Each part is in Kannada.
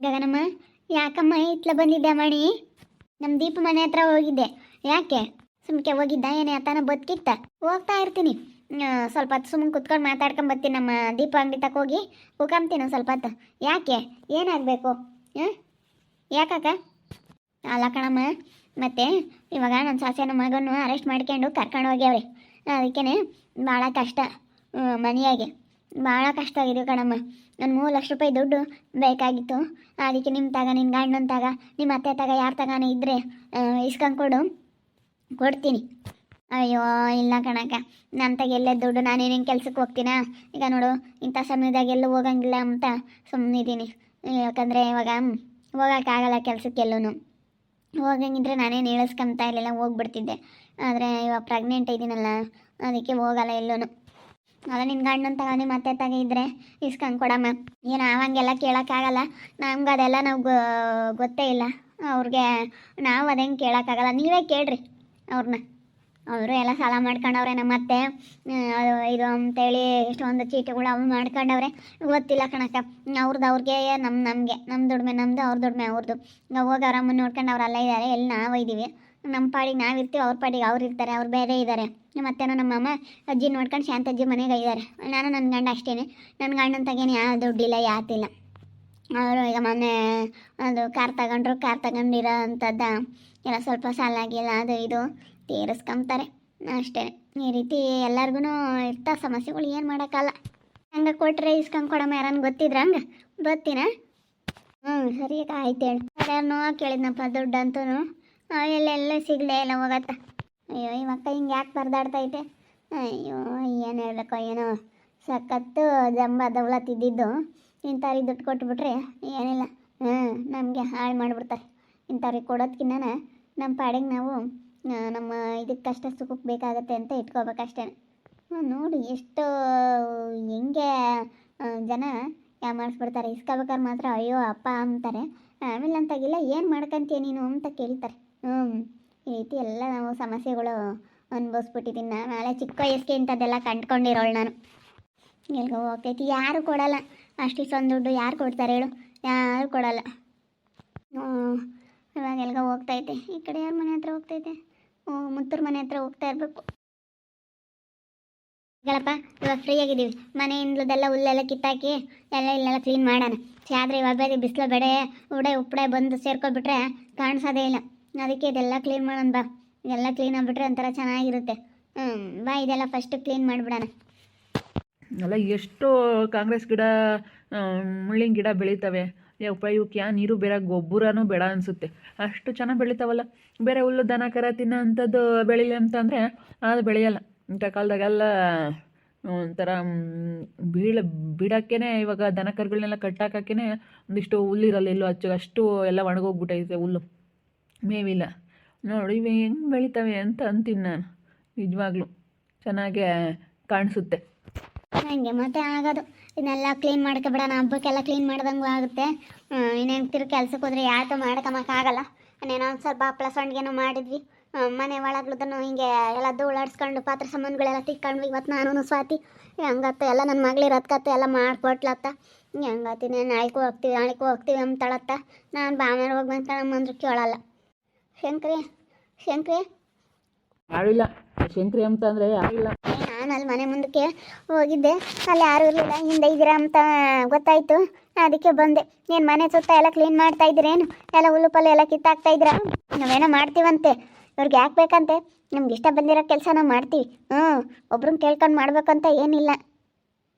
ಗಗನಮ್ಮ, ಯಾಕಮ್ಮ ಇತ್ಲ ಬಂದಿದ್ದೆ ಮಣಿ? ನಮ್ಮ ದೀಪ ಮನೆ ಹತ್ರ ಹೋಗಿದ್ದೆ. ಯಾಕೆ ಸುಮ್ಕೆ ಹೋಗಿದ್ದ? ಏನೇ ಆತನ ಬದುಕಿತ್ತ? ಹೋಗ್ತಾ ಇರ್ತೀನಿ, ಸ್ವಲ್ಪ ಹೊತ್ತು ಸುಮ್ಮನೆ ಕುತ್ಕೊಂಡು ಮಾತಾಡ್ಕೊಂಡು ಬರ್ತೀನಿ. ನಮ್ಮ ದೀಪ ಅಂಗಡಿ ತಕ ಹೋಗಿ ಕುಕಂತೀನಿ ಸ್ವಲ್ಪ ಹೊತ್ತು. ಯಾಕೆ, ಏನಾಗಬೇಕು? ಯಾಕಾಕ? ಅಲ್ಲ ಕಣಮ್ಮ, ಮತ್ತೆ ಇವಾಗ ನನ್ನ ಸೊಸೆನ ಮಗನ್ನು ಅರೆಸ್ಟ್ ಮಾಡ್ಕೊಂಡು ಕರ್ಕೊಂಡು ಹೋಗ್ಯಾವ್ರಿ. ಅದಕ್ಕೇ ಭಾಳ ಕಷ್ಟ, ಮನೆಯಾಗೆ ಭಾಳ ಕಷ್ಟ ಆಗಿದೆ ಕಣಮ್ಮ. ಒಂದು 3 ಲಕ್ಷ ರೂಪಾಯಿ ದುಡ್ಡು ಬೇಕಾಗಿತ್ತು. ಅದಕ್ಕೆ ನಿಮ್ಮ ತಗ, ನಿನ್ನ ಗಂಡನ ತಗ, ನಿಮ್ಮ ಅತ್ತೆ ತಗ, ಯಾರ ತಗಾನೇ ಇದ್ದರೆ ಇಸ್ಕೊಂಡು ಕೊಡ್ತೀನಿ. ಅಯ್ಯೋ ಇಲ್ಲ ಕಣಕ್ಕ, ನನ್ನ ತಗ ಎಲ್ಲೇ ದುಡ್ಡು, ನಾನೇನೇನು ಕೆಲ್ಸಕ್ಕೆ ಹೋಗ್ತೀನಾ? ಈಗ ನೋಡು, ಇಂಥ ಸಮಯದಾಗ ಎಲ್ಲೂ ಹೋಗಂಗಿಲ್ಲ ಅಂತ ಸುಮ್ಮನಿದ್ದೀನಿ. ಯಾಕಂದರೆ ಇವಾಗ ಹೋಗೋಕ್ಕಾಗಲ್ಲ ಕೆಲಸಕ್ಕೆಲ್ಲೂ. ಹೋಗಂಗಿದ್ರೆ ನಾನೇನು ಹೇಳಿಸ್ಕೊಂತ ಇರಲಿಲ್ಲ, ಹೋಗ್ಬಿಡ್ತಿದ್ದೆ. ಆದರೆ ಇವಾಗ ಪ್ರೆಗ್ನೆಂಟ್ ಇದ್ದೀನಲ್ಲ, ಅದಕ್ಕೆ ಹೋಗಲ್ಲ ಎಲ್ಲೂ. ಅದ ನಿನ್ನ ಗಂಡನ ತಗ, ನಿಮ್ಮ ಅತ್ತೆ ತಗ ಇದ್ದರೆ ಇಸ್ಕೊಂಡು ಕೊಡಮ್ಮ. ಏನು ಅವಂಗೆಲ್ಲ ಕೇಳೋಕ್ಕಾಗಲ್ಲ, ನಮ್ಗೆ ಅದೆಲ್ಲ ನಾವು ಗೊತ್ತೇ ಇಲ್ಲ ಅವ್ರಿಗೆ. ನಾವು ಅದೇನು ಕೇಳೋಕ್ಕಾಗಲ್ಲ, ನೀವೇ ಕೇಳ್ರಿ ಅವ್ರನ್ನ. ಅವರು ಎಲ್ಲ ಸಾಲ ಮಾಡ್ಕೊಂಡವ್ರೆ ನಮ್ಮ ಅತ್ತೆ, ಇದು ಅಂತೇಳಿ ಎಷ್ಟೊಂದು ಚೀಟಿಗಳು ಅವು ಮಾಡ್ಕೊಂಡವ್ರೆ. ಗೊತ್ತಿಲ್ಲ ಕಣಕ್ಕ, ಅವ್ರಿಗೆ ನಮಗೆ ನಮ್ಮ ದುಡಿಮೆ ನಮ್ಮದು, ಅವ್ರ ದುಡಿಮೆ ಅವ್ರದ್ದು. ಈಗ ಹೋಗಿ ಅವರಮ್ಮನ ನೋಡ್ಕೊಂಡು ಅವರೆಲ್ಲ ಇದ್ದಾರೆ, ಎಲ್ಲಿ ನಾವು ಇದ್ದೀವಿ. ನಮ್ಮ ಪಾಡಿಗೆ ನಾವು ಇರ್ತೀವಿ, ಅವ್ರ ಪಾಡಿಗೆ ಅವ್ರು ಇರ್ತಾರೆ, ಅವ್ರು ಬೇರೆ ಇದ್ದಾರೆ. ಮತ್ತೇನೋ ನಮ್ಮಮ್ಮ ಅಜ್ಜಿ ನೋಡ್ಕೊಂಡು ಶಾಂತಜ್ಜಿ ಮನೆಗೆ ಇದ್ದಾರೆ. ನಾನು ನನ್ನ ಗಂಡ ಅಷ್ಟೇ. ನನ್ನ ಗಂಡನ ತಗೇನು ಯಾವ ದುಡ್ಡಿಲ್ಲ, ಯಾತಿಲ್ಲ. ಅವರು ಈಗ ಮೊನ್ನೆ ಅದು ಕಾರ್ ತಗೊಂಡಿರೋ ಅಂಥದ್ದು ಎಲ್ಲ ಸ್ವಲ್ಪ ಸಾಲ ಆಗಿಲ್ಲ, ಅದು ಇದು ತೀರಿಸ್ಕೊಂತಾರೆ ಅಷ್ಟೇ. ಈ ರೀತಿ ಎಲ್ಲರಿಗೂ ಇರ್ತಾವೆ ಸಮಸ್ಯೆಗಳು, ಏನು ಮಾಡೋಕ್ಕಲ್ಲ. ಹಂಗೆ ಕೊಟ್ಟರೆ ಇಸ್ಕೊಂಡು ಕೊಡಮ್ಮ, ಯಾರನ್ನು ಗೊತ್ತಿದ್ರ ಹಂಗೆ ಬರ್ತೀನ? ಸರಿ ಆಯ್ತು ಹೇಳಿ. ಯಾರನ್ನೋ ಕೇಳಿದ್ನಪ್ಪ ದುಡ್ಡು ಅಂತೂ, ಎಲ್ಲೆಲ್ಲ ಸಿಗಲೇ ಇಲ್ಲ, ಹೋಗತ್ತ. ಅಯ್ಯೋ ಇವಕ್ಕ ಹಿಂಗೆ ಯಾಕೆ ಪರದಾಡ್ತೈತೆ? ಅಯ್ಯೋ ಏನು ಹೇಳ್ಬೇಕೋ ಏನೋ, ಸಖತ್ತು ಜಂಬ ದೌಲತ್ತಿದ್ದಿದ್ದು ಇಂಥವ್ರಿಗೆ ದುಡ್ಡು ಕೊಟ್ಬಿಟ್ರೆ ಏನಿಲ್ಲ, ನಮಗೆ ಹಾಳು ಮಾಡಿಬಿಡ್ತಾರೆ. ಇಂಥವ್ರಿಗೆ ಕೊಡೋದಕ್ಕಿನ್ನ ನಮ್ಮ ಪಾಡಿಗೆ ನಾವು ನಮ್ಮ ಇದಕ್ಕೆ ಕಷ್ಟ ಸುಖಕ್ಕೆ ಬೇಕಾಗತ್ತೆ ಅಂತ ಇಟ್ಕೋಬೇಕಷ್ಟೇ. ನೋಡಿ ಎಷ್ಟು ಹೆಂಗೆ ಜನ ಮಾಡಿಸ್ಬಿಡ್ತಾರೆ. ಇಸ್ಕೋಬೇಕಾದ್ರೆ ಮಾತ್ರ ಅಯ್ಯೋ ಅಪ್ಪ ಅಂತಾರೆ, ಆಮೇಲೆ ಅಂತಾಗಿಲ್ಲ ಏನು ಮಾಡ್ಕೊಂತೀಯ ನೀನು ಅಂತ ಕೇಳ್ತಾರೆ. ಈ ರೀತಿ ಎಲ್ಲ ನಾವು ಸಮಸ್ಯೆಗಳು ಅನುಭವಿಸ್ಬಿಟ್ಟಿದ್ದೀನಿ. ನಾಳೆ ಚಿಕ್ಕ ವಯಸ್ಸಿಗೆ ಇಂಥದ್ದೆಲ್ಲ ಕಂಡ್ಕೊಂಡಿರೋಳು ನಾನು. ಎಲ್ಗೋ ಹೋಗ್ತೈತಿ, ಯಾರು ಕೊಡಲ್ಲ ಅಷ್ಟಿಷ್ಟೊಂದು ದುಡ್ಡು, ಯಾರು ಕೊಡ್ತಾರೆ ಹೇಳು? ಯಾರು ಕೊಡಲ್ಲ. ಇವಾಗ ಎಲ್ಗೋ ಹೋಗ್ತೈತೆ, ಈ ಕಡೆ ಯಾರ ಮನೆ ಹತ್ರ ಹೋಗ್ತೈತೆ? ಮುತ್ತೂರು ಮನೆ ಹತ್ರ ಹೋಗ್ತಾ ಇರಬೇಕು. ಗಳಪ್ಪ ಇವಾಗ ಫ್ರೀ ಆಗಿದ್ದೀವಿ, ಮನೆಯಿಂದದೆಲ್ಲ ಹುಲ್ಲೆಲ್ಲ ಕಿತ್ತಾಕಿ ಎಲ್ಲ ಇಲ್ಲೆಲ್ಲ ಕ್ಲೀನ್ ಮಾಡೋಣ. ಆದರೆ ಇವಾಗ ಬೇರೆ ಬಿಸಿಲು ಬೆಡೆ ಉಪ್ಪಡೆ ಬಂದು ಸೇರ್ಕೊಬಿಟ್ರೆ ಕಾಣಿಸೋದೇ ಇಲ್ಲ. ಅದಕ್ಕೆ ಇದೆಲ್ಲ ಕ್ಲೀನ್ ಮಾಡೋಣ ಬಾ. ಇದೆಲ್ಲ ಕ್ಲೀನ್ ಆಗಿಬಿಟ್ರೆ ಒಂಥರ ಚೆನ್ನಾಗಿರುತ್ತೆ. ಬಾ ಇದೆಲ್ಲ ಫಸ್ಟ್ ಕ್ಲೀನ್ ಮಾಡಿಬಿಡೋಣ. ಅಲ್ಲ, ಎಷ್ಟು ಕಾಂಗ್ರೆಸ್ ಗಿಡ, ಮುಳ್ಳಿನ ಗಿಡ ಬೆಳೀತವೆ. ಇವಕ್ಕೆ ನೀರು ಬೇರೆ ಗೊಬ್ಬರನೂ ಬೇಡ ಅನಿಸುತ್ತೆ, ಅಷ್ಟು ಚೆನ್ನಾಗಿ ಬೆಳೀತಾವಲ್ಲ. ಬೇರೆ ಹುಲ್ಲು ದನ ಕರ ತಿನ್ನೋ ಅಂಥದ್ದು ಬೆಳೀಲಿ ಅಂತಂದರೆ ಅದು ಬೆಳೆಯಲ್ಲ. ಇಂಥ ಕಾಲದಾಗೆಲ್ಲ ಒಂಥರ ಬಿಡೋಕ್ಕೇ ಇವಾಗ ದನ ಕರುಗಳನ್ನೆಲ್ಲ ಕಟ್ಟಾಕಕ್ಕೇ ಒಂದಿಷ್ಟು ಹುಲ್ಲಿರಲ್ಲ, ಎಲ್ಲೋ ಅಷ್ಟು ಎಲ್ಲ ಒಣಗೋಗ್ಬಿಟ್ಟೈತೆ ಹುಲ್ಲು, ಮೇವಿಲ್ಲ. ನೋಡಿ ಇವೆ ಹೆಂಗೆ ಬೆಳಿತವೆ ಅಂತ ಅಂತೀನಿ ನಾನು. ನಿಜವಾಗ್ಲೂ ಚೆನ್ನಾಗೇ ಕಾಣಿಸುತ್ತೆ. ಹಂಗೆ ಮತ್ತೆ ಆಗೋದು. ಇದನ್ನೆಲ್ಲ ಕ್ಲೀನ್ ಮಾಡ್ಕೊಬಿಡೋಣ, ಹಬ್ಬಕ್ಕೆಲ್ಲ ಕ್ಲೀನ್ ಮಾಡ್ದಂಗೂ ಆಗುತ್ತೆ. ಇನ್ನೇನು ತಿರುಗಿ ಕೆಲ್ಸಕ್ಕೆ ಹೋದ್ರೆ ಯಾಕೆ ಮಾಡ್ಕೊಳಕ್ಕಾಗಲ್ಲ. ಇನ್ನೇನೋ ಒಂದು ಸ್ವಲ್ಪ ಹಪ್ಪಳ ಸಂಡ್ಗೆನೋ ಮಾಡಿದ್ವಿ. ಮನೆ ಒಳಗ್ಲದನ್ನು ಹಿಂಗೆ ಎಲ್ಲ ಧೂಳಾಡ್ಸ್ಕೊಂಡು ಪಾತ್ರೆ ಸಾಮಾನುಗಳೆಲ್ಲ ತಿಕ್ಕೊಂಡ್ವಿ. ಇವತ್ತು ನಾನು ಸ್ವಾತಿ ಹಂಗತ್ತ ಎಲ್ಲ ನನ್ನ ಮಗಳಿರತ್ಕತ್ತ ಎಲ್ಲ ಮಾಡಿಕೊಟ್ಲತ್ತ. ಹಂಗತ್ತೀನಿ, ನಾಳೆಗೂ ಹೋಗ್ತೀವಿ ಅಂತಳತ್ತ. ನಾನು ಬಾಮೇಲೆ ಹೋಗಿ ಬಂದ್ಕಣಮ್ಮಂದ್ರು ಕೇಳಲ್ಲ. ಶಂಕ್ರಿ ಯಾರಿಲ್ಲ, ಶಂಕ್ರಿ ಅಂತ ಅಂದರೆ ಯಾರಿಲ್ಲ. ನಾನು ಅಲ್ಲಿ ಮನೆ ಮುಂದಕ್ಕೆ ಹೋಗಿದ್ದೆ, ಅಲ್ಲಿ ಯಾರೂ ಇರಲಿಲ್ಲ. ಹಿಂದೆ ಇದ್ದೀರಾ ಅಂತ ಗೊತ್ತಾಯಿತು, ಅದಕ್ಕೆ ಬಂದೆ. ಏನು ಮನೆ ಸುತ್ತ ಎಲ್ಲ ಕ್ಲೀನ್ ಮಾಡ್ತಾ ಇದ್ದೀರೇನು? ಎಲ್ಲ ಹುಲ್ಲು ಪಲ್ಲು ಎಲ್ಲ ಕಿತ್ತಾಕ್ತಾ ಇದ್ದೀರಾ? ನಾವೇನೋ ಮಾಡ್ತೀವಂತೆ, ಇವ್ರಿಗೆ ಯಾಕೆ ಬೇಕಂತೆ? ನಮ್ಗೆ ಇಷ್ಟ ಬಂದಿರೋ ಕೆಲಸ ನಾವು ಮಾಡ್ತೀವಿ. ಒಬ್ರನ್ನ ಕೇಳ್ಕೊಂಡು ಮಾಡ್ಬೇಕಂತ ಏನಿಲ್ಲ.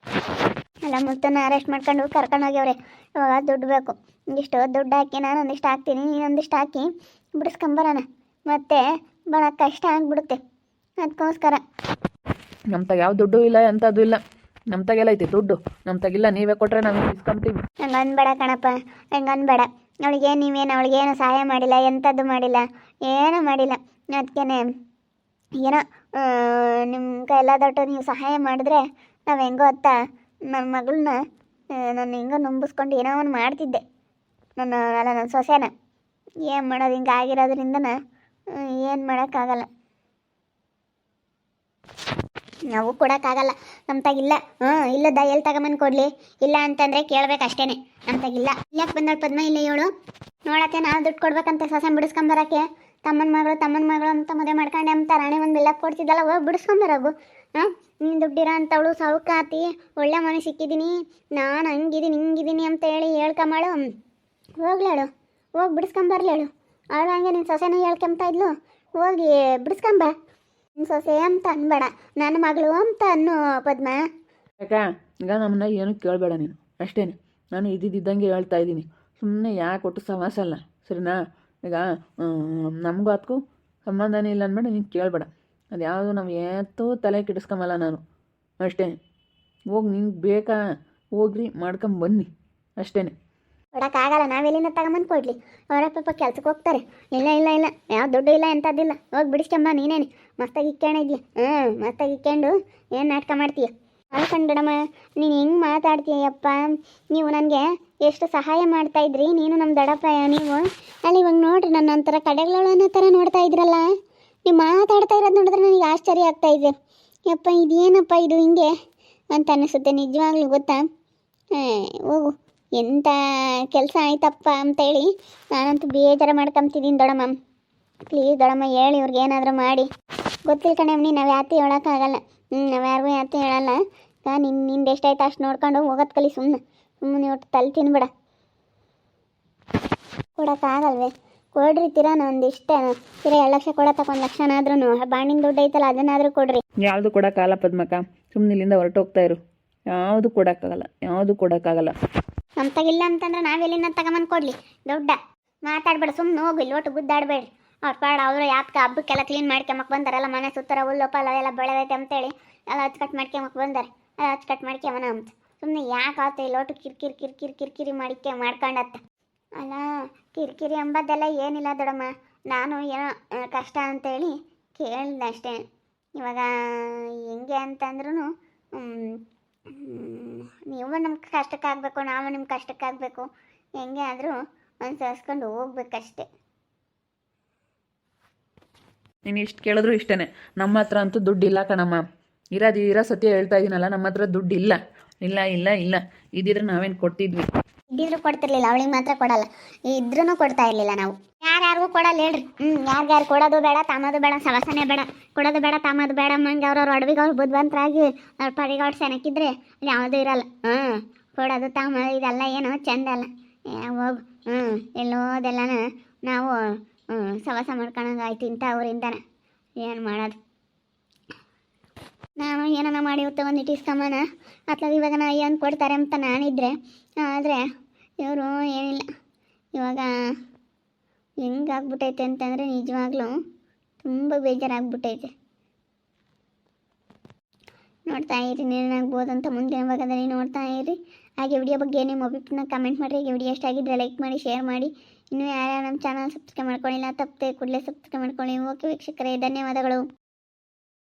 ಎಲ್ಲ ಮುತ್ತನ್ನ ಅರೆಸ್ಟ್ ಮಾಡ್ಕೊಂಡು ಕರ್ಕೊಂಡು ಹೋಗ್ಯವ್ರೆ. ಇವಾಗ ದುಡ್ಡು ಬೇಕು, ಒಂದಿಷ್ಟು ದುಡ್ಡು ಹಾಕಿ ನಾನು ಒಂದಿಷ್ಟು ಹಾಕ್ತೀನಿ, ಇನ್ನೊಂದಿಷ್ಟು ಹಾಕಿ ಬಿಡಿಸ್ಕೊಂಬರೋಣ. ಮತ್ತೆ ಭಾಳ ಕಷ್ಟ ಆಗಿಬಿಡುತ್ತೆ, ಅದಕ್ಕೋಸ್ಕರ. ನಮ್ಮ ತಾಗ ಯಾವ ದುಡ್ಡು ಇಲ್ಲ, ಎಂಥದ್ದು ಇಲ್ಲ. ನಮ್ಮ ತಾಗೆಲ್ಲ ಐತಿ ದುಡ್ಡು, ನಮ್ಮ ತಾಗಿಲ್ಲ. ನೀವೇ ಕೊಟ್ಟರೆ ನಾವು ಇಸ್ಕೊಂತೀವಿ. ಹಂಗೆ ಅನ್ಬೇಡ ಕಣಪ್ಪ, ಹಂಗೆ ಅನ್ಬೇಡ. ಅವಳಿಗೇನು ಸಹಾಯ ಮಾಡಿಲ್ಲ, ಎಂಥದ್ದು ಮಾಡಿಲ್ಲ, ಏನೂ ಮಾಡಿಲ್ಲ. ಅದಕ್ಕೇ ಏನೋ ನಿಮ್ಮ ಕೈಯೆಲ್ಲ ದೊಡ್ಡ ನೀವು ಸಹಾಯ ಮಾಡಿದ್ರೆ ನಾವು ಹೆಂಗೋ ಅತ್ತ ನನ್ನ ಮಗಳನ್ನ ನಾನು ಹೆಂಗೋ ನಂಬಿಸ್ಕೊಂಡು ಏನೋ ಒಂದು ಮಾಡ್ತಿದ್ದೆ. ನನ್ನ ಸೊಸೆನ ಏನು ಮಾಡೋದು, ಹಿಂಗೆ ಆಗಿರೋದ್ರಿಂದನ ಏನು ಮಾಡೋಕ್ಕಾಗಲ್ಲ. ನಾವು ಕೊಡೋಕ್ಕಾಗಲ್ಲ. ನಮ್ತಾಗಿಲ್ಲ. ಇಲ್ಲದ ಎಲ್ಲಿ ತಗೊಂಬಂದು ಕೊಡ್ಲಿ? ಇಲ್ಲ ಅಂತಂದ್ರೆ ಕೇಳ್ಬೇಕು ಅಷ್ಟೇನೆ. ನಮ್ತಾಗಿಲ್ಲ. ಯಾಕೆ ಬಂದಳು ಪದ್ಮ ಇಲ್ಲ ಹೇಳು? ನೋಡತ್ತೆ ನಾವು ದುಡ್ಡು ಕೊಡ್ಬೇಕಂತೆ ಸೊಸೆ ಬಿಡಿಸ್ಕೊಂಬರಕ್ಕೆ. ತಮ್ಮನ ಮಗಳು ಅಂತ ಮದುವೆ ಮಾಡ್ಕೊಂಡೆ ಅಂತ ರಾಣಿ ಒಂದು ಬಿಲ್ಲಪ್ ಕೊಡ್ತಿದ್ದಲ್ಲ, ಹೋಗಿ ಬಿಡಿಸ್ಕೊಂಬರೋಗು. ನೀನು ದುಡ್ಡಿರೋ ಅಂಥವಳು ಸೌಕಾತಿ, ಒಳ್ಳೆ ಮನೆ ಸಿಕ್ಕಿದ್ದೀನಿ, ನಾನು ಹಂಗಿದ್ದೀನಿ ಹಿಂಗಿದ್ದೀನಿ ಅಂತ ಹೇಳಿ ಹೇಳ್ಕೊಂಬಳು. ಹೋಗ್ಲೇಳು, ಹೋಗಿ ಬಿಡಿಸ್ಕೊಂಬರ್ಲೇಳು. ಅವಳು ಹಂಗೆ ನಿನ್ನ ಸೊಸೆನ ಹೇಳ್ಕೊಂತ ಇದ್ಲು, ಹೋಗಿ ಬಿಡಿಸ್ಕೊಂಬ. ನಿನ್ನ ಸೊಸೆ ಅಂತ ಅನ್ಬೇಡ, ನನ್ನ ಮಗಳು ಅಂತ ಅನ್ನು ಪದ್ಮ. ಯಾಕ ಈಗ ನಮ್ಮನ್ನ ಏನು ಕೇಳಬೇಡ ನೀನು ಅಷ್ಟೇನೆ. ನಾನು ಇದ್ದಿದ್ದಂಗೆ ಹೇಳ್ತಾ ಇದ್ದೀನಿ. ಸುಮ್ಮನೆ ಯಾಕೆ ಒಟ್ಟು ಸವಾಸ ಅಲ್ಲ, ಸರಿನಾ? ಈಗ ನಮಗೂ ಅದಕ್ಕೂ ಸಂಬಂಧನೇ ಇಲ್ಲ ಅಂದ್ಬೇಡ, ನೀನು ಕೇಳಬೇಡ. ಅದು ಯಾವುದು ನಾವು ಯಾವತ್ತೂ ತಲೆ ಕೆಡಿಸ್ಕೊಂಬಲ್ಲ ನಾನು ಅಷ್ಟೇ. ಹೋಗಿ ನಿಂಗೆ ಬೇಕಾ ಹೋಗ್ರಿ ಮಾಡ್ಕೊಂಬನ್ನಿ ಅಷ್ಟೇ. ಕೊಡೋಕ್ಕಾಗಲ್ಲ, ನಾವೆಲ್ಲಿಂದ ತಗೊಂಬಂದು ಕೊಡ್ಲಿ? ಅವರ ಪಾಪ ಕೆಲ್ಸಕ್ಕೆ ಹೋಗ್ತಾರೆ. ಇಲ್ಲ ಯಾವ ದುಡ್ಡು ಇಲ್ಲ ಎಂಥದ್ದಿಲ್ಲ. ಹೋಗಿ ಬಿಡಿಸ್ಕೊಂಬ ನೀನೇನೆ. ಮಸ್ತಾಗಿ ಇಕ್ಕೊಂಡಿದ್ಯ. ಮಸ್ತಾಗಿ ಇಕ್ಕೊಂಡು ಏನು ನಾಟಕ ಮಾಡ್ತೀಯ? ಅಳ್ಕೊಂಡ್ಬಿಡಮ್ಮ, ನೀನು ಹೆಂಗೆ ಮಾತಾಡ್ತೀಯಪ್ಪ. ನೀವು ನನಗೆ ಎಷ್ಟು ಸಹಾಯ ಮಾಡ್ತಾಯಿದ್ರಿ, ನೀನು ನಮ್ಮ ದೊಡ್ಡಪ್ಪ. ನೀವು ಅಲ್ಲಿ ಇವಾಗ ನೋಡ್ರಿ ನನ್ನ ಒಂಥರ ಕಡೆಗಳನ್ನ ಅನ್ನೋ ಥರ ನೋಡ್ತಾ ಇದ್ರಲ್ಲ. ನೀವು ಮಾತಾಡ್ತಾ ಇರೋದು ನೋಡಿದ್ರೆ ನನಗೆ ಆಶ್ಚರ್ಯ ಆಗ್ತಾಯಿದೆ. ಯಪ್ಪ ಇದೇನಪ್ಪ ಇದು ಹಿಂಗೆ ಅಂತ ಅನ್ನಿಸುತ್ತೆ ನಿಜವಾಗ್ಲೂ, ಗೊತ್ತಾ? ಹೋಗು, ಎಂಥ ಕೆಲಸ ಆಯ್ತಪ್ಪ ಅಂತೇಳಿ ನಾನಂತೂ ಬೇಜಾರು ಮಾಡ್ಕೊಂತಿದ್ದೀನಿ ದೊಡ್ಡಮ್ಮ. ಪ್ಲೀಸ್ ದೊಡ್ಡಮ್ಮ ಹೇಳಿ ಇವ್ರಿಗೆ ಏನಾದರೂ ಮಾಡಿ. ಗೊತ್ತಿಲ್ಲ ಕಣಮ್ಮನಿ, ನಾವು ಯಾತಿ ಹೇಳೋಕ್ಕಾಗಲ್ಲ. ನಾವು ಯಾರಿಗೂ ಯಾತಿ ಹೇಳಲ್ಲ. ನಿಂದು ಎಷ್ಟಾಯ್ತು ಅಷ್ಟು ನೋಡ್ಕೊಂಡು ಹೋಗೋದು ಕಲಿ. ಸುಮ್ಮನೆ ಒಟ್ಟು ತಲೆ ತಿನ್ಬೇಡ. ಕೊಡೋಕ್ಕಾಗಲ್ವೇ? ಕೊಡ್ರಿ ತಿರಾನ ಒಂದಿಷ್ಟ. 2 ಲಕ್ಷ ಕೊಡತ್ತಕ್ಕ, 1 ಲಕ್ಷನಾದ್ರೂ ಬಾಣಿನ ದುಡ್ಡು ಐತಲ್ಲ ಅದನ್ನಾದರೂ ಕೊಡ್ರಿ. ಯಾವುದು ಕೊಡೋಕ್ಕಾಗಲ್ಲ ಪದ್ಮಕ್ಕ, ಸುಮ್ಮನೆ ಇಲ್ಲಿಂದ ಹೊರಟೋಗ್ತಾ ಇರು. ಯಾವುದು ಕೊಡೋಕ್ಕಾಗಲ್ಲ. ನಮ್ತಾಗಿಲ್ಲ ಅಂತಂದ್ರೆ ನಾವೆಲ್ಲಿಂದ ತಗೊಂಬಂದು ಕೊಡ್ಲಿ? ದೊಡ್ಡ ಮಾತಾಡ್ಬೇಡ, ಸುಮ್ಮನೆ ಹೋಗಿ ಇಲ್ಲಿ ಒಟ್ಟು ಗುದ್ದಾಡಬೇಡ್ರಿ. ಅವ್ರು ಪಾಡ ಅವರು ಯಾಕೆ ಹಬ್ಬಕ್ಕೆಲ್ಲ ಕ್ಲೀನ್ ಮಾಡ್ಕೊಂಬಕ್ಕೆ ಬಂದಾರೆಲ್ಲ, ಮನೆ ಸುತ್ತರ ಹುಲ್ಲೊಪ್ಪಲ್ಲ ಎಲ್ಲ ಬೆಳೆದೈತೆ ಅಂತೇಳಿ ಎಲ್ಲ ಅಚ್ಚುಕಟ್ಟು ಮಾಡ್ಕೊಂಬಕ್ಕೆ ಬಂದಾರೆ. ಎಲ್ಲ ಅಚ್ಚುಕಟ್ಟು ಮಾಡ್ಕೊಂಬನ ಅಂತ ಸುಮ್ಮನೆ ಯಾಕೆ ಆತ ಇಲ್ಲಿ ಒಟ್ಟು ಕಿರಿಕಿರಿ ಮಾಡ್ಕೊಂಡತ್ತ. ಅಲ್ಲ ಕಿರಿಕಿರಿ ಎಂಬದ್ದೆಲ್ಲ ಏನಿಲ್ಲ ದೊಡ್ಡಮ್ಮ. ನಾನು ಏನೋ ಕಷ್ಟ ಅಂತೇಳಿ ಕೇಳಿದೆ ಅಷ್ಟೇ. ಇವಾಗ ಹೆಂಗೆ ಅಂತಂದ್ರೂ ನೀವು ನಮ್ಗೆ ಕಷ್ಟಕ್ಕಾಗಬೇಕು, ನಾವು ನಿಮ್ಮ ಕಷ್ಟಕ್ಕಾಗಬೇಕು. ಹೆಂಗೆ ಆದರೂ ಅನುಸರಿಸ್ಕೊಂಡು ಹೋಗ್ಬೇಕಷ್ಟೆ. ನೀನು ಇಷ್ಟು ಕೇಳಿದ್ರು ಇಷ್ಟೇ. ನಮ್ಮ ಹತ್ರ ಅಂತೂ ದುಡ್ಡಿಲ್ಲ ಕಣಮ್ಮ. ಇರೋ ಸತ್ಯ ಹೇಳ್ತಾ ಇದ್ದೀನಲ್ಲ, ನಮ್ಮ ಹತ್ರ ದುಡ್ಡಿಲ್ಲ. ಇಲ್ಲ ಇದ್ದಿದ್ರೆ ನಾವೇನು ಕೊಡ್ತಿದ್ವಿ? ಇದ್ದಿದ್ರು ಕೊಡ್ತಿರ್ಲಿಲ್ಲ, ಅವಳಿಗೆ ಮಾತ್ರ ಕೊಡಲ್ಲ. ಇದ್ರೂ ಕೊಡ್ತಾ ಇರಲಿಲ್ಲ ನಾವು. ಯಾರ್ಯಾರಿಗೂ ಕೊಡಲ್ಲ ಹೇಳ್ರಿ. ಯಾರ್ಯಾರು ಕೊಡೋದು ಬೇಡ, ತಾಮೋದು ಬೇಡ, ಸವಾಸನೆ ಬೇಡ. ಕೊಡೋದು ಬೇಡ, ತಾಮೋದು ಬೇಡ. ಮಂಗೆ ಅವ್ರವ್ರ ಅಡವಿಗೆ ಅವ್ರು ಬುದ್ಧಿವಂತರಾಗಿ ಅವ್ರ ಪಡಿಗೆ ಅವ್ರು ಸೆನಕ್ಕಿದ್ರೆ ಯಾವುದೂ ಇರಲ್ಲ. ಕೊಡೋದು ತಾಮೋದು ಇದೆಲ್ಲ ಏನೋ ಚೆಂದ ಅಲ್ಲ. ಹೋಗು, ಎಲ್ಲೋದೆಲ್ಲನ ನಾವು ಸವಾಸ ಮಾಡ್ಕೊಳಂಗಾಯ್ತು ಇಂಥ ಅವರಿಂದನೇ. ಏನು ಮಾಡೋದು? ನಾನು ಏನನ್ನ ಮಾಡಿ ತೊಗೊಂಡು ಇಸ್ಕೊಂಬನ ಅಥವಾ ಇವಾಗ ನಾ ಏನು ಕೊಡ್ತಾರೆ ಅಂತ ನಾನಿದ್ರೆ, ಆದರೆ ಇವರು ಏನಿಲ್ಲ. ಇವಾಗ ಹೆಂಗಾಗ್ಬಿಟ್ಟೈತೆ ಅಂತಂದರೆ ನಿಜವಾಗ್ಲೂ ತುಂಬ ಬೇಜಾರಾಗ್ಬಿಟ್ಟೈತೆ. ನೋಡ್ತಾ ಇರಿ, ಏನಾಗ್ಬೋದು ಅಂತ ಮುಂದಿನ ಭಾಗದಲ್ಲಿ ನೋಡ್ತಾ ಇರಿ. ಹಾಗೆ ವಿಡಿಯೋ ಬಗ್ಗೆ ನಿಮ್ಮ ಅಭಿಪ್ರಾಯನ ಕಮೆಂಟ್ ಮಾಡಿರಿ. ಹಾಗೆ ವಿಡಿಯೋ ಇಷ್ಟ ಆಗಿದ್ದರೆ ಲೈಕ್ ಮಾಡಿ, ಶೇರ್ ಮಾಡಿ. ಇನ್ನೂ ಯಾರ್ಯಾರು ನಮ್ಮ ಚಾನಲ್ ಸಬ್ಸ್ಕ್ರೈಬ್ ಮಾಡ್ಕೊಳ್ಳಿಲ್ಲ ತಪ್ಪದೆ ಕೂಡಲೇ ಸಬ್ಸ್ಕ್ರೈಬ್ ಮಾಡ್ಕೊಳ್ಳಿ. ಓಕೆ ವೀಕ್ಷಕರೇ, ಧನ್ಯವಾದಗಳು.